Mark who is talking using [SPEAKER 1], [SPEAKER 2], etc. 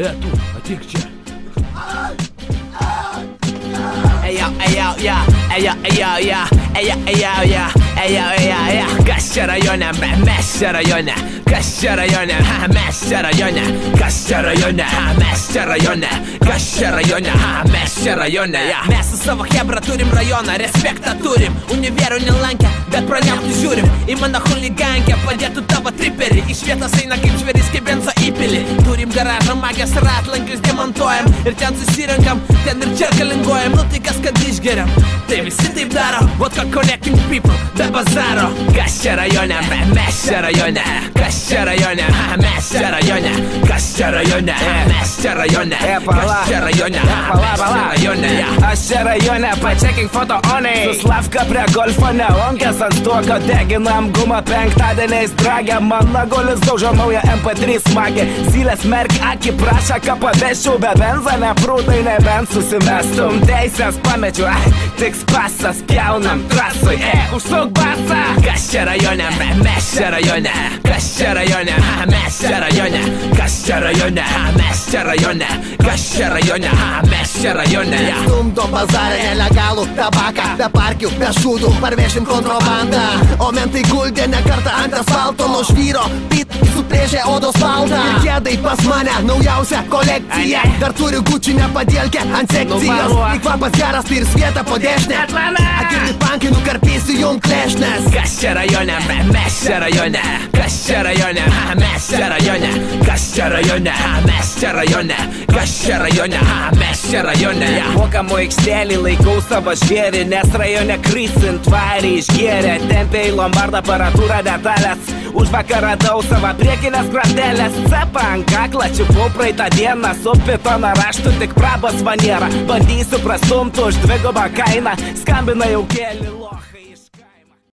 [SPEAKER 1] Tu, atik čia. Kas čia rajone, mes čia rajone. Kas čia rajone, mes čia rajone. Kas čia rajone, mes čia rajone. Kas čia rajone, mes čia rajone. Mes su savo hebra turim rajoną, respektą turim. Univerų nelankę, bet praniauti žiūrim. Į mano huligankę padėtų tavo triperį. Iš vietos eina kaip žvėris, kaip benzo įpilį. Turim garažą, magijos ratlankius demontuojam. Ir ten susirenkam, ten ir čia galinguojam. Nu tai kas kad išgeriam, tai visi taip daro. Vodka connecting people, be bazaro. Kas čia rajone, mes čia rajone. Kas čia rajone, mes čia rajone. Kas čia rajone, mes čia rajone. Kas čia rajone, mes čia rajone.
[SPEAKER 2] Aš čia rajone, pachecking foto onai. Su Slavka prie golfo neonkės ant stuoko deginam gumą penktadieniais dragę. Mano golis daužo naują MP3 smagį. Zylės merk akį prašą, ką paveščiau be benzo. Neprūtai nebent susimestum. Teisės pamečiu, tik spasas pjaunam trasui. Užsuk basą.
[SPEAKER 1] Kas čia rajone, mes čia rajone. Kas čia rajone, mes čia rajone. Kas čia rajone, mes čia rajone. Kas čia rajone, mes čia rajone.
[SPEAKER 3] Stumdo bazarą nelegalų tabaką. Be parkių, be šūdų, parvešim kontrabandą. O mentai guldė ne kartą ant asfalto. Nuo žvyro, pit, suplėžė odos baldą. Ir kėdai pas mane naujausia kolekcija. Dar turi Gucci nepadėlkę ant sekcijos. Į kvapas geras, tai ir svieta po dešinę. Agirdi pankai nukarpysiu jum klešnės.
[SPEAKER 1] Kas čia rajone, mes čia rajone. Kas čia rajone, mes čia rajone. Kas čia rajone, mes čia rajone. Kas čia rajone, mes čia rajone.
[SPEAKER 2] Mokamų aikštelį laikau savo žvėrį, nes rajone krisint varį išgėrė. Tempė į lombardą aparatūrą detalės. Už vakar radau savo priekinės gratelės. Cepą ant kaklą čiupau praeitą dieną. Su pitono raštu tik prabos maniera. Bandysiu prastumti už dvigubą kainą. Skambina jau keli lo.